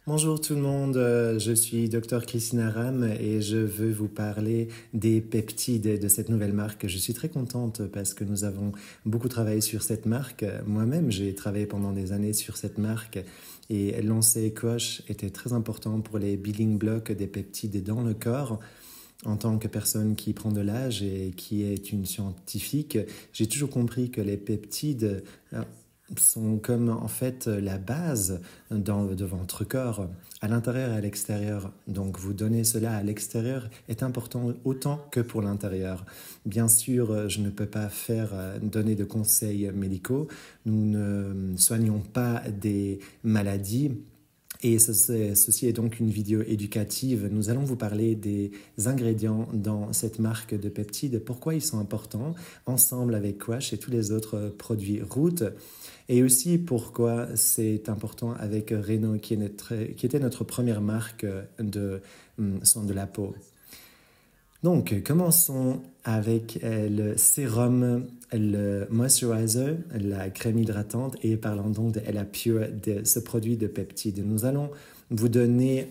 Bonjour tout le monde, je suis Dr Christine Aram et je veux vous parler des peptides de cette nouvelle marque. Je suis très contente parce que nous avons beaucoup travaillé sur cette marque. Moi-même, j'ai travaillé pendant des années sur cette marque et lancer Quash était très important pour les building blocks des peptides dans le corps. En tant que personne qui prend de l'âge et qui est une scientifique, j'ai toujours compris que les peptides sont comme en fait la base de votre corps, à l'intérieur et à l'extérieur. Donc vous donner cela à l'extérieur est important autant que pour l'intérieur. Bien sûr, je ne peux pas donner de conseils médicaux. Nous ne soignons pas des maladies. Et ceci est donc une vidéo éducative. Nous allons vous parler des ingrédients dans cette marque de peptides, pourquoi ils sont importants, ensemble avec Quash et tous les autres produits Root, et aussi pourquoi c'est important avec Reno, qui était notre première marque de soins de la peau. Donc, commençons avec le sérum, le moisturizer, la crème hydratante et parlons donc de La Pure, de ce produit de peptides. Nous allons vous donner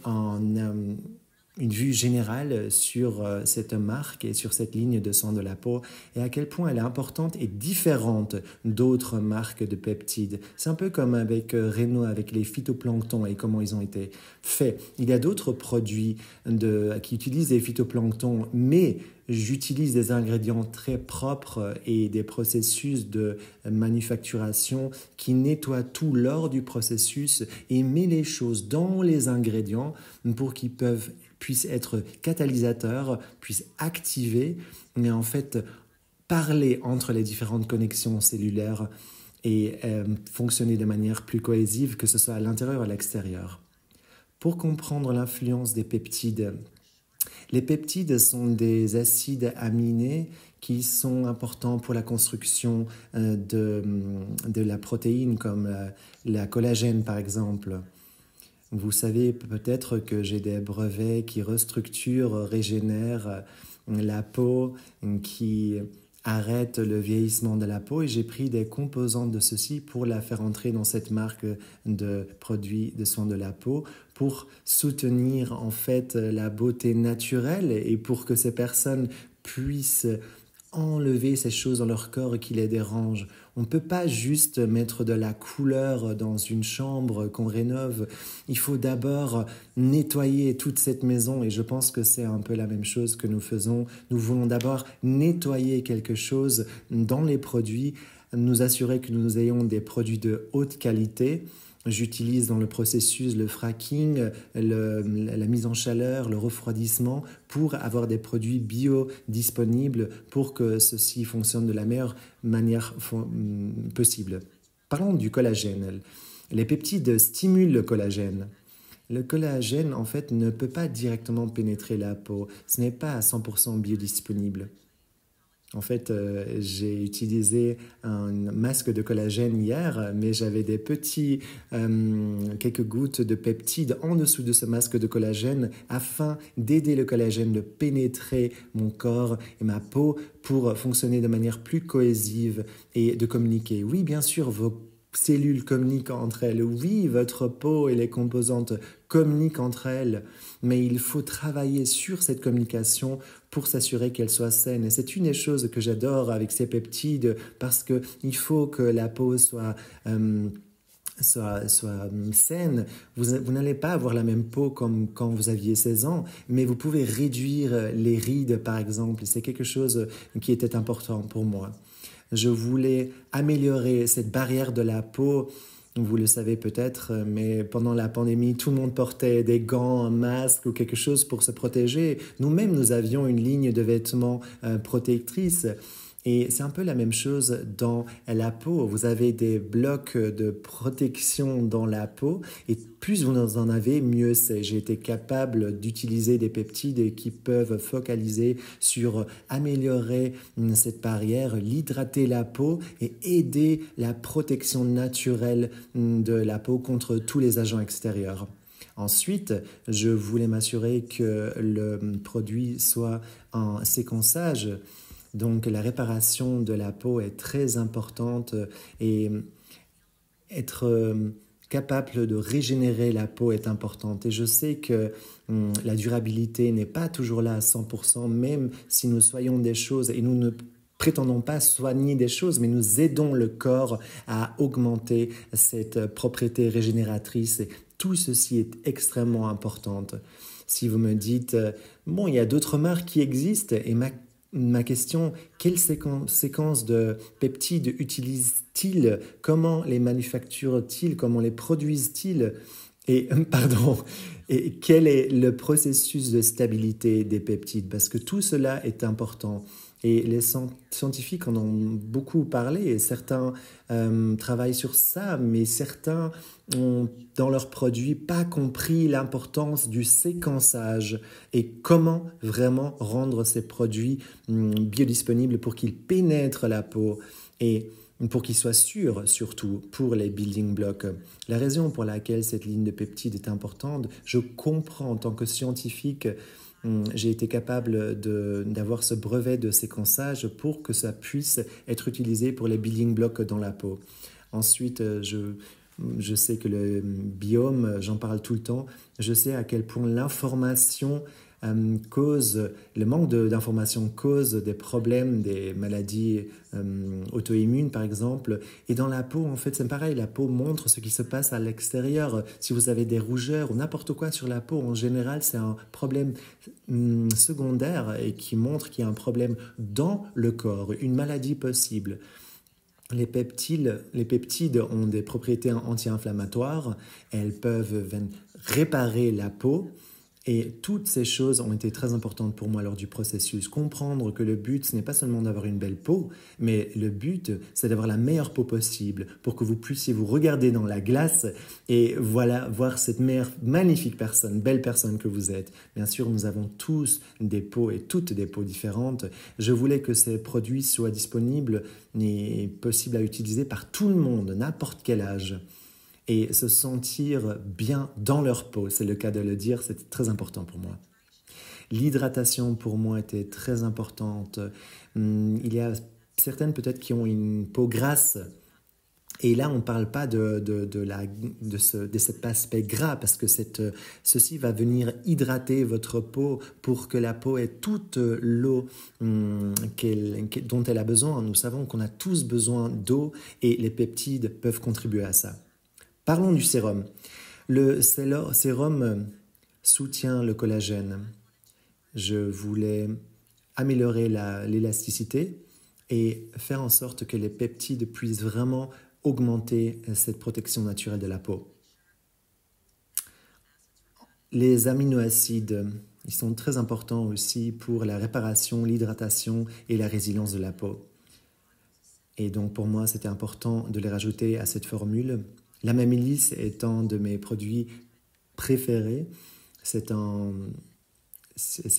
une vue générale sur cette marque et sur cette ligne de soins de la peau et à quel point elle est importante et différente d'autres marques de peptides. C'est un peu comme avec Reno, avec les phytoplanctons et comment ils ont été faits. Il y a d'autres produits qui utilisent des phytoplanctons, mais j'utilise des ingrédients très propres et des processus de manufacturation qui nettoient tout lors du processus et met les choses dans les ingrédients pour qu'ils puissent être catalysateurs, puissent activer, mais en fait parler entre les différentes connexions cellulaires et fonctionner de manière plus cohésive, que ce soit à l'intérieur ou à l'extérieur. Pour comprendre l'influence des peptides, les peptides sont des acides aminés qui sont importants pour la construction de la protéine, comme la collagène par exemple. Vous savez peut-être que j'ai des brevets qui restructurent, régénèrent la peau, qui arrêtent le vieillissement de la peau et j'ai pris des composantes de ceci pour la faire entrer dans cette marque de produits de soins de la peau pour soutenir en fait la beauté naturelle et pour que ces personnes puissent enlever ces choses dans leur corps qui les dérangent. On ne peut pas juste mettre de la couleur dans une chambre qu'on rénove. Il faut d'abord nettoyer toute cette maison et je pense que c'est un peu la même chose que nous faisons. Nous voulons d'abord nettoyer quelque chose dans les produits, nous assurer que nous ayons des produits de haute qualité. J'utilise dans le processus le fracking, la mise en chaleur, le refroidissement pour avoir des produits bio disponibles pour que ceci fonctionne de la meilleure manière possible. Parlons du collagène. Les peptides stimulent le collagène. Le collagène, en fait, ne peut pas directement pénétrer la peau. Ce n'est pas à 100% biodisponible. En fait, j'ai utilisé un masque de collagène hier, mais j'avais quelques gouttes de peptides en dessous de ce masque de collagène afin d'aider le collagène de pénétrer mon corps et ma peau pour fonctionner de manière plus cohésive et de communiquer. Oui, bien sûr, vos cellules communiquent entre elles. Oui, votre peau et les composantes communiquent entre elles, mais il faut travailler sur cette communication pour s'assurer qu'elle soit saine. Et c'est une des choses que j'adore avec ces peptides parce qu'il faut que la peau soit saine. Vous n'allez pas avoir la même peau comme quand vous aviez 16 ans, mais vous pouvez réduire les rides, par exemple. C'est quelque chose qui était important pour moi. Je voulais améliorer cette barrière de la peau. Vous le savez peut-être, mais pendant la pandémie, tout le monde portait des gants, un masque ou quelque chose pour se protéger. Nous-mêmes, nous avions une ligne de vêtements protectrices. Et c'est un peu la même chose dans la peau. Vous avez des blocs de protection dans la peau et plus vous en avez, mieux c'est. J'ai été capable d'utiliser des peptides qui peuvent focaliser sur améliorer cette barrière, l'hydrater la peau et aider la protection naturelle de la peau contre tous les agents extérieurs. Ensuite, je voulais m'assurer que le produit soit en séquençage. Donc la réparation de la peau est très importante et être capable de régénérer la peau est importante. Et je sais que la durabilité n'est pas toujours là à 100%, même si nous soignons des choses et nous ne prétendons pas soigner des choses, mais nous aidons le corps à augmenter cette propriété régénératrice. Et tout ceci est extrêmement important. Si vous me dites, bon, il y a d'autres marques qui existent, et ma question, quelle séquence de peptides utilisent-ils? Comment les manufacturent-ils? Comment les produisent-ils? Et, pardon, et quel est le processus de stabilité des peptides? Parce que tout cela est important. Et les scientifiques en ont beaucoup parlé et certains travaillent sur ça, mais certains ont, dans leurs produits, pas compris l'importance du séquençage et comment vraiment rendre ces produits biodisponibles pour qu'ils pénètrent la peau et pour qu'ils soient sûrs, surtout pour les building blocks. La raison pour laquelle cette ligne de peptides est importante, je comprends en tant que scientifique. J'ai été capable d'avoir ce brevet de séquençage pour que ça puisse être utilisé pour les building blocks dans la peau. Ensuite, je sais que le biome, j'en parle tout le temps, je sais à quel point l'information le manque d'information cause des problèmes, des maladies auto-immunes par exemple. Et dans la peau, en fait, c'est pareil, la peau montre ce qui se passe à l'extérieur. Si vous avez des rougeurs ou n'importe quoi sur la peau, en général, c'est un problème secondaire et qui montre qu'il y a un problème dans le corps, une maladie possible. Les peptides ont des propriétés anti-inflammatoires, elles peuvent réparer la peau. Et toutes ces choses ont été très importantes pour moi lors du processus. Comprendre que le but, ce n'est pas seulement d'avoir une belle peau, mais le but, c'est d'avoir la meilleure peau possible pour que vous puissiez vous regarder dans la glace et voilà, voir cette magnifique personne, belle personne que vous êtes. Bien sûr, nous avons tous des peaux et toutes des peaux différentes. Je voulais que ces produits soient disponibles et possibles à utiliser par tout le monde, n'importe quel âge. Et se sentir bien dans leur peau, c'est le cas de le dire, c'est très important pour moi. L'hydratation pour moi était très importante. Il y a certaines peut-être qui ont une peau grasse. Et là, on ne parle pas de cet aspect gras parce que ceci va venir hydrater votre peau pour que la peau ait toute l'eau dont elle a besoin. Nous savons qu'on a tous besoin d'eau et les peptides peuvent contribuer à ça. Parlons du sérum. Le sérum soutient le collagène. Je voulais améliorer l'élasticité et faire en sorte que les peptides puissent vraiment augmenter cette protection naturelle de la peau. Les aminoacides, ils sont très importants aussi pour la réparation, l'hydratation et la résilience de la peau. Et donc pour moi, c'était important de les rajouter à cette formule. L'amamélis étant de mes produits préférés, c'est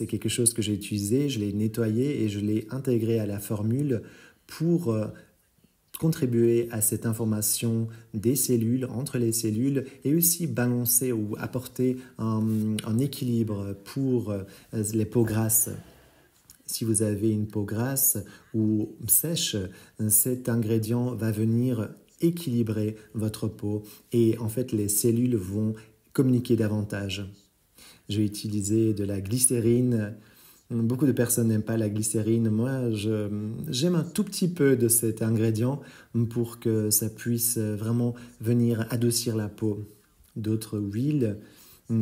quelque chose que j'ai utilisé, je l'ai nettoyé et je l'ai intégré à la formule pour contribuer à cette information des cellules, entre les cellules, et aussi balancer ou apporter un équilibre pour les peaux grasses. Si vous avez une peau grasse ou sèche, cet ingrédient va venir équilibrer votre peau et en fait les cellules vont communiquer davantage. J'ai utilisé de la glycérine. Beaucoup de personnes n'aiment pas la glycérine. Moi, j'aime un tout petit peu de cet ingrédient pour que ça puisse vraiment venir adoucir la peau. D'autres huiles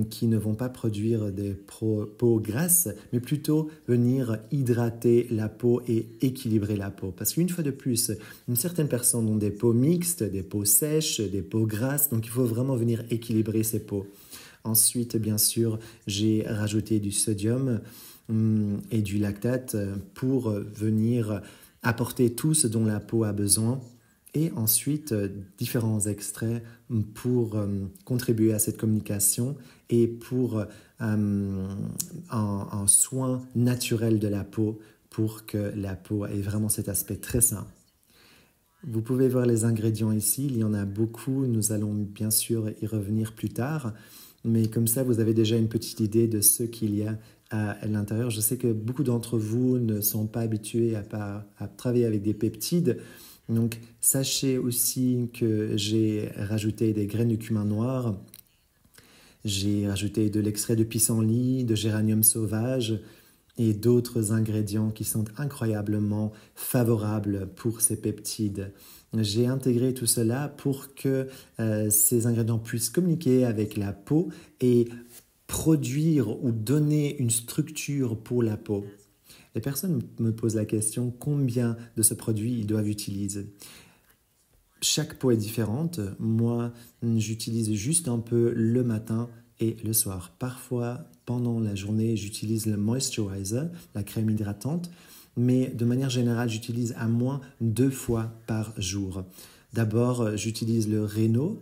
qui ne vont pas produire des peaux grasses, mais plutôt venir hydrater la peau et équilibrer la peau. Parce qu'une fois de plus, certaines personnes ont des peaux mixtes, des peaux sèches, des peaux grasses, donc il faut vraiment venir équilibrer ces peaux. Ensuite, bien sûr, j'ai rajouté du sodium et du lactate pour venir apporter tout ce dont la peau a besoin. Et ensuite, différents extraits pour contribuer à cette communication et pour un soin naturel de la peau pour que la peau ait vraiment cet aspect très sain. Vous pouvez voir les ingrédients ici, il y en a beaucoup, nous allons bien sûr y revenir plus tard, mais comme ça vous avez déjà une petite idée de ce qu'il y a à l'intérieur. Je sais que beaucoup d'entre vous ne sont pas habitués à travailler avec des peptides, Donc, sachez aussi que j'ai rajouté des graines de cumin noir, j'ai rajouté de l'extrait de pissenlit, de géranium sauvage et d'autres ingrédients qui sont incroyablement favorables pour ces peptides. J'ai intégré tout cela pour que ces ingrédients puissent communiquer avec la peau et produire ou donner une structure pour la peau. Les personnes me posent la question combien de ce produit ils doivent utiliser. Chaque peau est différente. Moi, j'utilise juste un peu le matin et le soir. Parfois, pendant la journée, j'utilise le moisturizer, la crème hydratante, mais de manière générale, j'utilise à moins 2 fois par jour. D'abord, j'utilise le Reno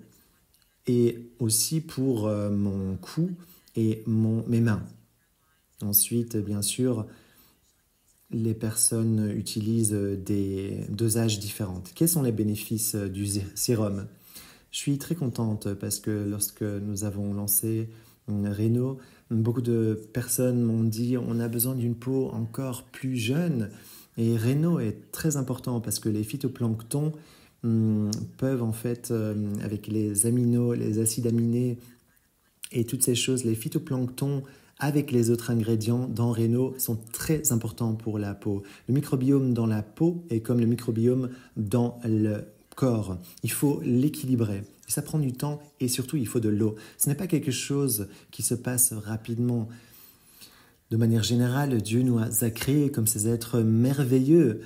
et aussi pour mon cou et mes mains. Ensuite, bien sûr, les personnes utilisent des dosages différents. Quels sont les bénéfices du sérum? Je suis très contente parce que lorsque nous avons lancé Reno, beaucoup de personnes m'ont dit on a besoin d'une peau encore plus jeune. Et Reno est très important parce que les phytoplanctons peuvent en fait, avec les aminos, les acides aminés et toutes ces choses, les phytoplanctons avec les autres ingrédients dans Reno sont très importants pour la peau. Le microbiome dans la peau est comme le microbiome dans le corps. Il faut l'équilibrer. Ça prend du temps et surtout il faut de l'eau. Ce n'est pas quelque chose qui se passe rapidement. De manière générale, Dieu nous a créés comme ces êtres merveilleux.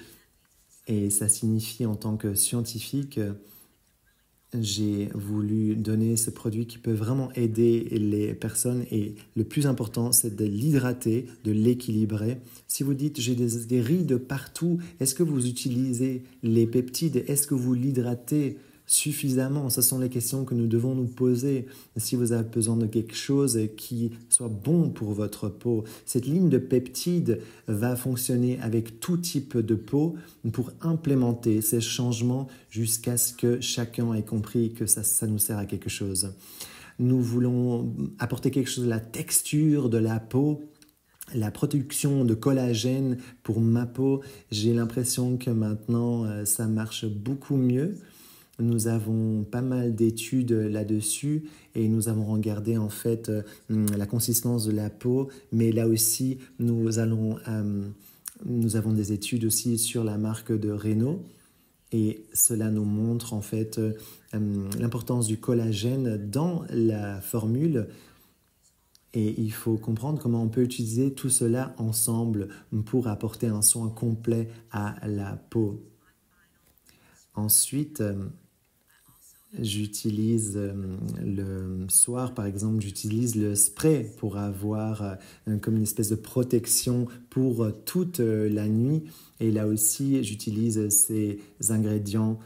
Et ça signifie en tant que scientifique, j'ai voulu donner ce produit qui peut vraiment aider les personnes et le plus important, c'est de l'hydrater, de l'équilibrer. Si vous dites j'ai des rides partout, est-ce que vous utilisez les peptides? Est-ce que vous l'hydratez suffisamment? Ce sont les questions que nous devons nous poser. Si vous avez besoin de quelque chose qui soit bon pour votre peau, cette ligne de peptides va fonctionner avec tout type de peau pour implémenter ces changements jusqu'à ce que chacun ait compris que ça nous sert à quelque chose. Nous voulons apporter quelque chose de la texture de la peau, la production de collagène pour ma peau. J'ai l'impression que maintenant, ça marche beaucoup mieux. Nous avons pas mal d'études là-dessus et nous avons regardé en fait la consistance de la peau, mais là aussi nous avons des études aussi sur la marque de Reno et cela nous montre en fait l'importance du collagène dans la formule. Et il faut comprendre comment on peut utiliser tout cela ensemble pour apporter un soin complet à la peau. Ensuite, j'utilise le soir, par exemple, j'utilise le spray pour avoir comme une espèce de protection pour toute la nuit. Et là aussi, j'utilise ces ingrédients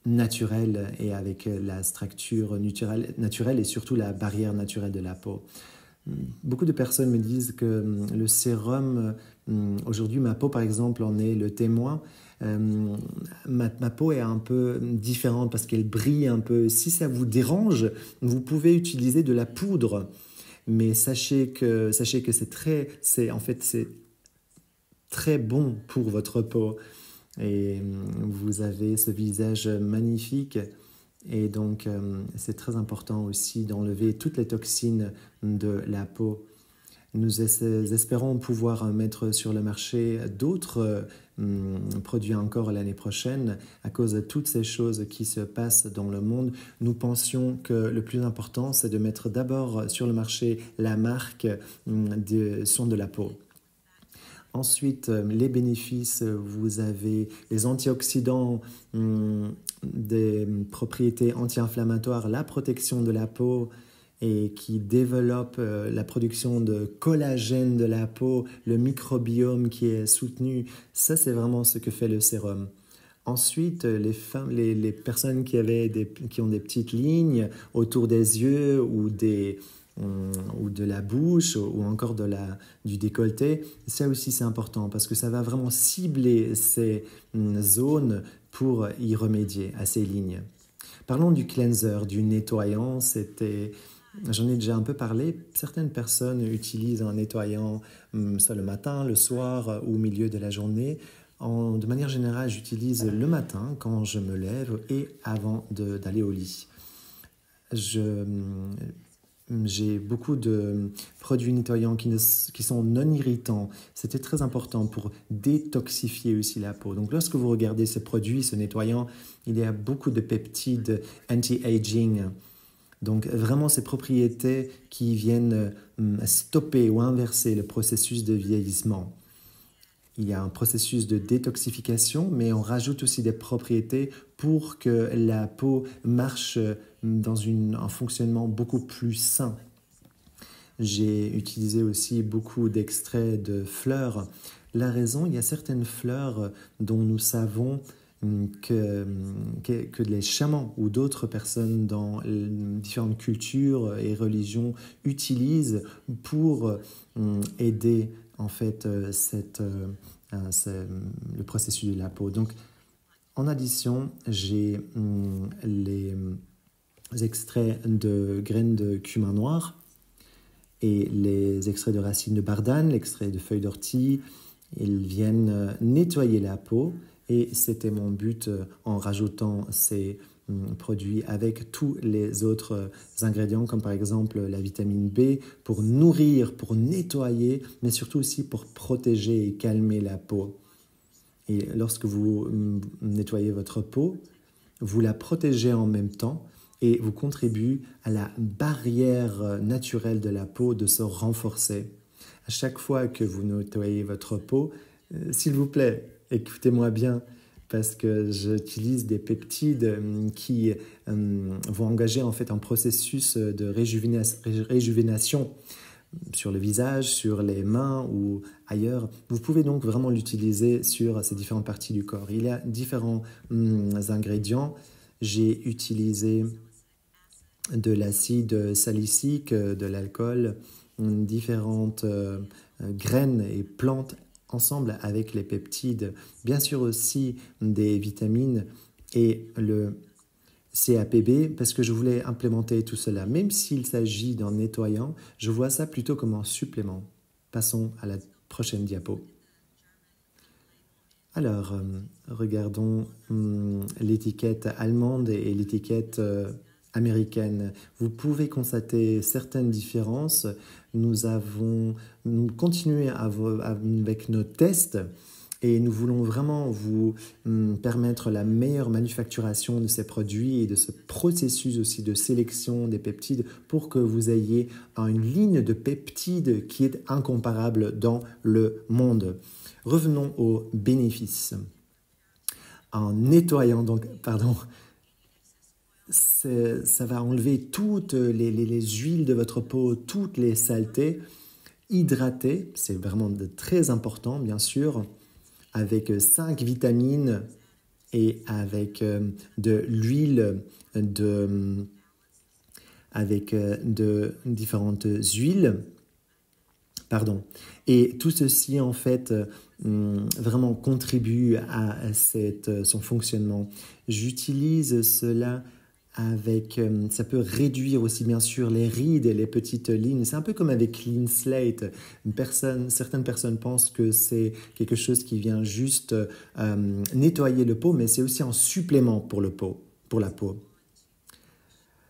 naturels et avec la structure naturelle et surtout la barrière naturelle de la peau. Beaucoup de personnes me disent que le sérum, aujourd'hui ma peau par exemple en est le témoin. Ma peau est un peu différente parce qu'elle brille un peu. Si ça vous dérange, vous pouvez utiliser de la poudre. Mais sachez que c'est très bon pour votre peau. Et vous avez ce visage magnifique. Et donc, c'est très important aussi d'enlever toutes les toxines de la peau. Nous espérons pouvoir mettre sur le marché d'autres produits encore l'année prochaine à cause de toutes ces choses qui se passent dans le monde. Nous pensions que le plus important, c'est de mettre d'abord sur le marché la marque de soins de la peau. Ensuite, les bénéfices, vous avez les antioxydants, des propriétés anti-inflammatoires, la protection de la peau et qui développe la production de collagène de la peau, le microbiome qui est soutenu. Ça, c'est vraiment ce que fait le sérum. Ensuite, les personnes qui ont des petites lignes autour des yeux ou de la bouche ou encore du décolleté, ça aussi c'est important parce que ça va vraiment cibler ces zones pour y remédier à ces lignes. Parlons du cleanser, du nettoyant, j'en ai déjà un peu parlé. Certaines personnes utilisent un nettoyant ça le matin, le soir ou au milieu de la journée. De manière générale, j'utilise le matin quand je me lève et avant d'aller au lit. J'ai beaucoup de produits nettoyants qui sont non irritants. C'était très important pour détoxifier aussi la peau. Donc lorsque vous regardez ces produits, ce nettoyant, il y a beaucoup de peptides anti-aging. Donc vraiment ces propriétés qui viennent stopper ou inverser le processus de vieillissement. Il y a un processus de détoxification, mais on rajoute aussi des propriétés pour que la peau marche dans un fonctionnement beaucoup plus sain. J'ai utilisé aussi beaucoup d'extraits de fleurs. La raison, il y a certaines fleurs dont nous savons que les chamans ou d'autres personnes dans différentes cultures et religions utilisent pour aider en fait le processus de la peau. Donc, en addition, j'ai les extraits de graines de cumin noir et les extraits de racines de bardane, l'extrait de feuilles d'ortie. Ils viennent nettoyer la peau et c'était mon but en rajoutant ces produits avec tous les autres ingrédients comme par exemple la vitamine B pour nourrir, pour nettoyer, mais surtout aussi pour protéger et calmer la peau. Et lorsque vous nettoyez votre peau, vous la protégez en même temps et vous contribuez à la barrière naturelle de la peau de se renforcer. À chaque fois que vous nettoyez votre peau, s'il vous plaît, écoutez-moi bien, parce que j'utilise des peptides qui vont engager en fait un processus de réjuvénation sur le visage, sur les mains ou ailleurs. Vous pouvez donc vraiment l'utiliser sur ces différentes parties du corps. Il y a différents ingrédients. J'ai utilisé de l'acide salicylique, de l'alcool, différentes graines et plantes ensemble avec les peptides, bien sûr aussi des vitamines et le CAPB, parce que je voulais implémenter tout cela. Même s'il s'agit d'un nettoyant, je vois ça plutôt comme un supplément. Passons à la prochaine diapo. Alors, regardons l'étiquette allemande et l'étiquette américaine. Vous pouvez constater certaines différences. Nous continué avec nos tests et nous voulons vraiment vous permettre la meilleure manufacturation de ces produits et de ce processus aussi de sélection des peptides pour que vous ayez une ligne de peptides qui est incomparable dans le monde. Revenons aux bénéfices. En nettoyant, ça va enlever toutes les huiles de votre peau, toutes les saletés, hydrater, c'est vraiment très important bien sûr, avec 5 vitamines et avec de l'huile, avec de différentes huiles. Et tout ceci, en fait, vraiment contribue à son fonctionnement. J'utilise cela avec... ça peut réduire aussi, bien sûr, les rides et les petites lignes. C'est un peu comme avec Clean Slate. Certaines personnes pensent que c'est quelque chose qui vient juste nettoyer le peau, mais c'est aussi un supplément pour la peau.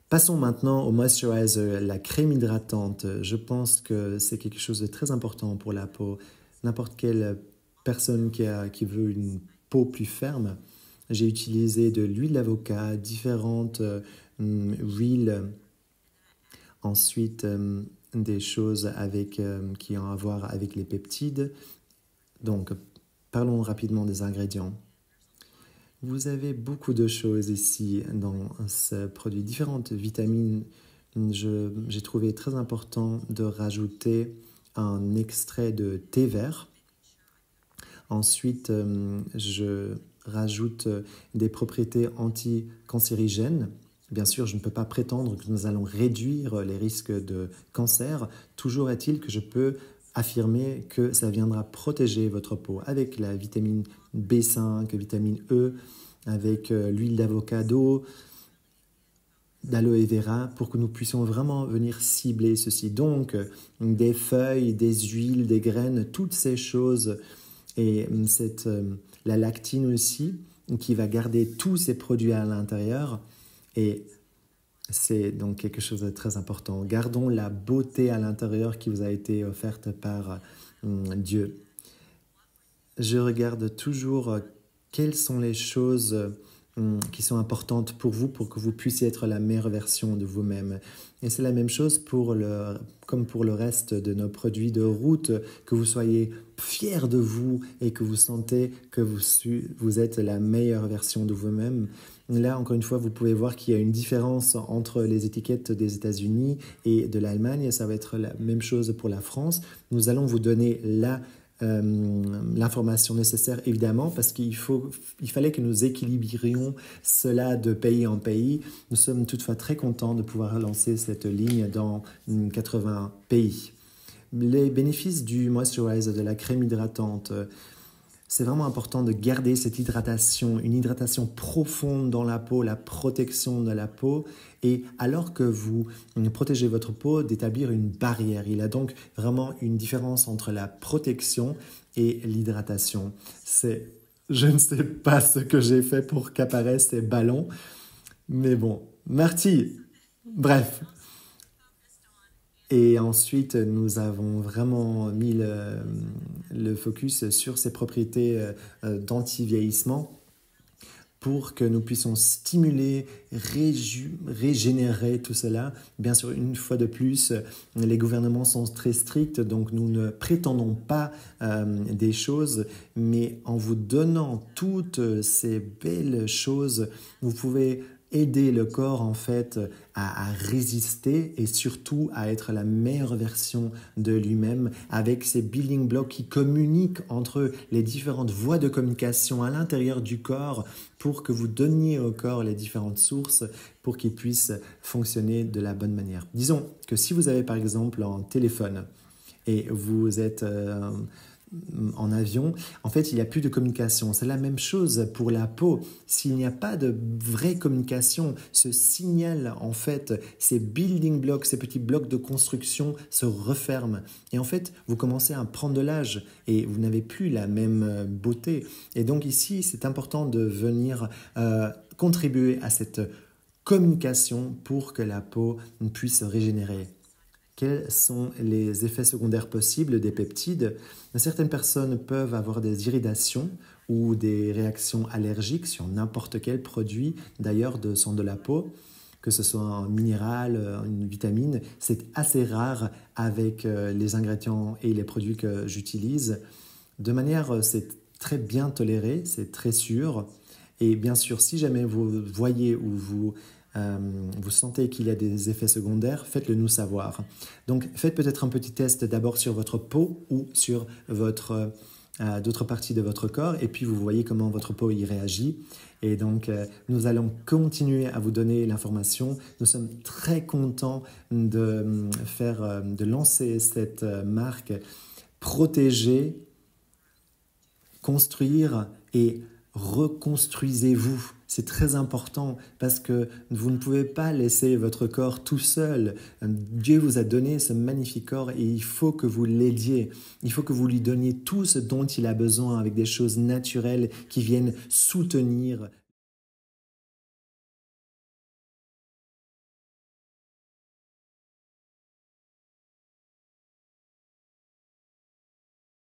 Passons maintenant au moisturizer, la crème hydratante. Je pense que c'est quelque chose de très important pour la peau. N'importe quelle personne qui veut une peau plus ferme, j'ai utilisé de l'huile d'avocat, différentes huiles. Ensuite, des choses qui ont à voir avec les peptides. Donc, parlons rapidement des ingrédients. Vous avez beaucoup de choses ici dans ce produit, différentes vitamines. J'ai trouvé très important de rajouter un extrait de thé vert. Ensuite, je rajoute des propriétés anticancérigènes. Bien sûr, je ne peux pas prétendre que nous allons réduire les risques de cancer. Toujours est-il que je peux affirmer que ça viendra protéger votre peau avec la vitamine B5, vitamine E, avec l'huile d'avocado, d'aloe vera, pour que nous puissions vraiment venir cibler ceci. Donc, des feuilles, des huiles, des graines, toutes ces choses et cette la lactine aussi, qui va garder tous ces produits à l'intérieur. Et c'est donc quelque chose de très important. Gardons la beauté à l'intérieur qui vous a été offerte par Dieu. Je regarde toujours quelles sont les choses qui sont importantes pour vous pour que vous puissiez être la meilleure version de vous-même. Et c'est la même chose comme pour le reste de nos produits de route, que vous soyez fiers de vous et que vous sentez que vous êtes la meilleure version de vous-même. Là, encore une fois, vous pouvez voir qu'il y a une différence entre les étiquettes des États-Unis et de l'Allemagne. Ça va être la même chose pour la France. Nous allons vous donner l'information nécessaire, évidemment, parce qu'il fallait que nous équilibrions cela de pays en pays. Nous sommes toutefois très contents de pouvoir lancer cette ligne dans 80 pays. Les bénéfices du moisturizer, de la crème hydratante, c'est vraiment important de garder cette hydratation, une hydratation profonde dans la peau, la protection de la peau, et alors que vous protégez votre peau, d'établir une barrière. Il y a donc vraiment une différence entre la protection et l'hydratation. Je ne sais pas ce que j'ai fait pour qu'apparaissent ces ballons, mais bon, Marty, bref. Et ensuite, nous avons vraiment mis le focus sur ces propriétés d'anti-vieillissement pour que nous puissions stimuler, régénérer tout cela. Bien sûr, une fois de plus, les gouvernements sont très stricts, donc nous ne prétendons pas des choses, mais en vous donnant toutes ces belles choses, vous pouvez aider le corps en fait à résister et surtout à être la meilleure version de lui-même avec ces building blocks qui communiquent entre les différentes voies de communication à l'intérieur du corps pour que vous donniez au corps les différentes sources pour qu'il puisse fonctionner de la bonne manière. Disons que si vous avez par exemple un téléphone et vous êtes en avion, en fait, il n'y a plus de communication. C'est la même chose pour la peau. S'il n'y a pas de vraie communication, ce signal, en fait, ces building blocks, ces petits blocs de construction se referment. Et en fait, vous commencez à prendre de l'âge et vous n'avez plus la même beauté. Et donc ici, c'est important de venir contribuer à cette communication pour que la peau puisse régénérer. Quels sont les effets secondaires possibles des peptides? Certaines personnes peuvent avoir des irritations ou des réactions allergiques sur n'importe quel produit, d'ailleurs, de la peau, que ce soit un minéral, une vitamine. C'est assez rare avec les ingrédients et les produits que j'utilise. De manière, c'est très bien toléré, c'est très sûr. Et bien sûr, si jamais vous voyez ou vous sentez qu'il y a des effets secondaires, faites-le nous savoir. Donc, faites peut-être un petit test d'abord sur votre peau ou sur d'autres parties de votre corps et puis vous voyez comment votre peau y réagit. Et donc, nous allons continuer à vous donner l'information. Nous sommes très contents de lancer cette marque, protéger, construire et reconstruisez-vous. C'est très important parce que vous ne pouvez pas laisser votre corps tout seul. Dieu vous a donné ce magnifique corps et il faut que vous l'aidiez. Il faut que vous lui donniez tout ce dont il a besoin avec des choses naturelles qui viennent soutenir